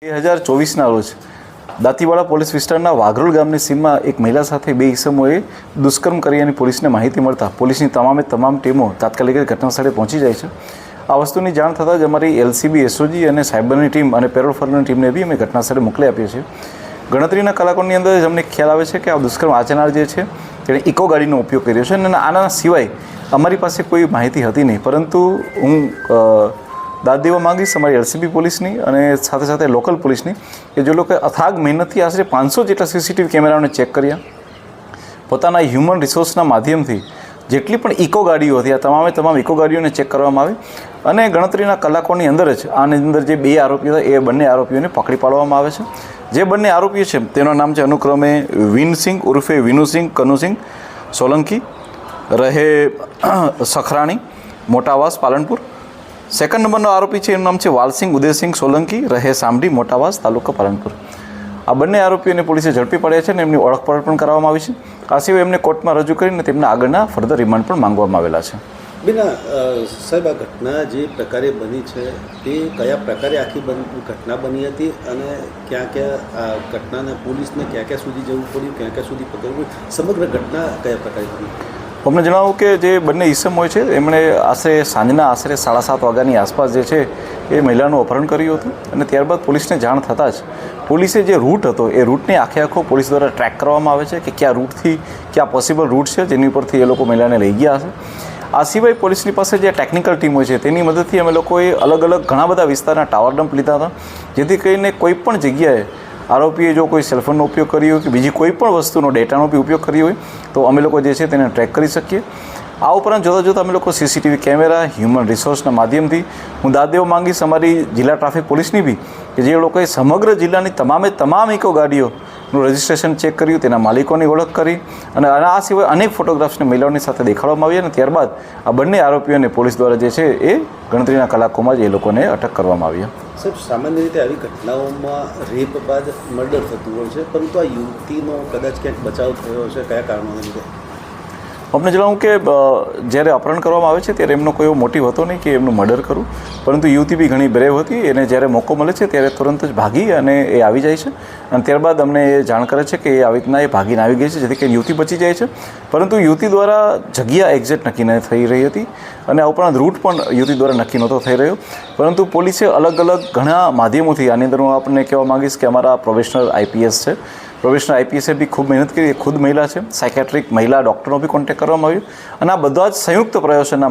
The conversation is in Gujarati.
2024ના રોજ દાંતીવાડા પોલીસ વિસ્તારના વાઘરોલ ગામની સીમમાં એક મહિલા સાથે બે ઈસમોએ દુષ્કર્મ કર્યાની પોલીસને માહિતી મળતા પોલીસની તમામ ટીમો તાત્કાલિક ઘટનાસ્થળે પહોંચી જાય છે। આ વસ્તુની જાણ થતાં જ અમારી એલસીબી એસઓજી અને સાયબરની ટીમ અને પેરોલ ફોર્સની ટીમને બી અમે ઘટનાસ્થળે મોકલી આપીએ છીએ। ગણતરીના કલાકોની અંદર જ અમને ખ્યાલ આવે છે કે આ દુષ્કર્મ આચરનાર જે છે તેણે ઇકો ગાડીનો ઉપયોગ કર્યો છે અને આના સિવાય અમારી પાસે કોઈ માહિતી હતી નહીં, પરંતુ હું દાદ દેવા માંગીશ અમારી એલસીબી પોલીસની અને સાથે સાથે લોકલ પોલીસની કે જે લોકોએ અથાગ મહેનતથી આશરે 500 જેટલા સીસીટીવી કેમેરાઓને ચેક કર્યા, પોતાના હ્યુમન રિસોર્સના માધ્યમથી જેટલી પણ ઇકો ગાડીઓ હતી આ તમામ ઇકો ગાડીઓને ચેક કરવામાં આવી અને ગણતરીના કલાકોની અંદર જ આની અંદર જે બે આરોપીઓ હતા એ બંને આરોપીઓને પકડી પાડવામાં આવે છે। જે બંને આરોપીઓ છે તેનું નામ છે અનુક્રમે વિનસિંહ ઉર્ફે વિનુસિંહ કનુસિંહ સોલંકી, રહે સખરાણી, મોટાવાસ, પાલનપુર। સેકન્ડ નંબરનો આરોપી છે એનું નામ છે વાલસિંહ ઉદયસિંહ સોલંકી, રહે સામડી, મોટાવાસ, તાલુકા પાલનપુર। આ બંને આરોપીઓને પોલીસે ઝડપી પાડ્યા છે અને એમની ઓળખપણ પણ કરવામાં આવી છે। આ સિવાય એમને કોર્ટમાં રજૂ કરીને તેમના આગળના ફર્ધર રિમાન્ડ પણ માંગવામાં આવેલા છે। બેના સાહેબ, આ ઘટના જે પ્રકારે બની છે તે કયા પ્રકારે આખી ઘટના બની હતી અને ક્યાં આ ઘટનાને પોલીસને ક્યાં સુધી જવું પડ્યું, ક્યાં સુધી પકડવું, સમગ્ર ઘટના કયા પ્રકારે બની? અમને જણાવું કે જે બંને ઈસમ હોય છે એમણે સાંજના આશરે 7:30 વાગ્યાની આસપાસ જે છે એ મહિલાનું અપહરણ કર્યું હતું અને ત્યારબાદ પોલીસને જાણ થતાં જ પોલીસે જે રૂટ હતો એ રૂટને આખો પોલીસ દ્વારા ટ્રેક કરવામાં આવે છે કે કયા રૂટથી કયા પોસિબલ રૂટ છે જેની ઉપરથી એ લોકો મહિલાને લઈ ગયા હશે। આ સિવાય પોલીસની પાસે જે ટેકનિકલ ટીમ હોય છે તેની મદદથી અમે લોકોએ અલગ ઘણા બધા વિસ્તારના ટાવર ડમ્પ લીધા હતા, જેથી કરીને કોઈ પણ જગ્યાએ આરોપીએ જો કોઈ સેલફોનનો ઉપયોગ કર્યો હોય કે બીજી કોઈ પણ વસ્તુનો ડેટાનો બી ઉપયોગ કર્યો હોય તો અમે લોકો જે છે તેને ટ્રેક કરી શકીએ। આ ઉપરાંત જોતાં અમે લોકો સીસીટીવી કેમેરા, હ્યુમન રિસોર્સના માધ્યમથી હું દાદ દેવા માંગીશ અમારી જિલ્લા ટ્રાફિક પોલીસની બી કે જે લોકોએ સમગ્ર જિલ્લાની તમામ ઇકો ગાડીઓનું રજિસ્ટ્રેશન ચેક કર્યું, તેના માલિકોની ઓળખ કરી અને આ સિવાય અનેક ફોટોગ્રાફ્સને મહિલાઓની સાથે દેખાડવામાં આવ્યા અને ત્યારબાદ આ બંને આરોપીઓને પોલીસ દ્વારા જે છે એ ગણતરીના કલાકોમાં જ એ લોકોને અટક કરવામાં આવ્યા। સાહેબ, સામાન્ય રીતે આવી ઘટનાઓમાં રેપ બાદ મર્ડર થતું હોય છે, પરંતુ આ યુવતીનો કદાચ ક્યાંક બચાવ થયો છે, કયા કારણોને લીધે? અમને જણાવું કે જ્યારે અપહરણ કરવામાં આવે છે ત્યારે એમનો કોઈ એવો મોટિવ હતો નહીં કે એમનું મર્ડર કરું, પરંતુ યુવતી બી ઘણી બ્રેવ હતી, એને જ્યારે મોકો મળે છે ત્યારે તુરંત જ ભાગી અને એ આવી જાય છે અને ત્યારબાદ અમને એ જાણ કરે છે કે એ આવી રીતના એ ભાગીને આવી ગઈ છે, જેથી કરીને યુવતી બચી જાય છે। પરંતુ યુવતી દ્વારા જગ્યા એક્ઝેક્ટ નક્કી ન થઈ રહી હતી અને આ ઉપરાંત રૂટ પણ યુવતી દ્વારા નક્કી નહોતો થઈ રહ્યો, પરંતુ પોલીસે અલગ ઘણા માધ્યમોથી આની અંદર હું આપણને કહેવા માગીશ કે અમારા પ્રોફેશનલ આઈપીએસ છે, પ્રોફેશનલ આઈપીએસે બી ખૂબ મહેનત કરી, ખુદ મહિલા છે, સાયકેટ્રિક મહિલા ડૉક્ટરનો બી કોન્ટેક્ટ કરવામાં આવ્યો અને આ બધા જ સંયુક્ત પ્રયાસોના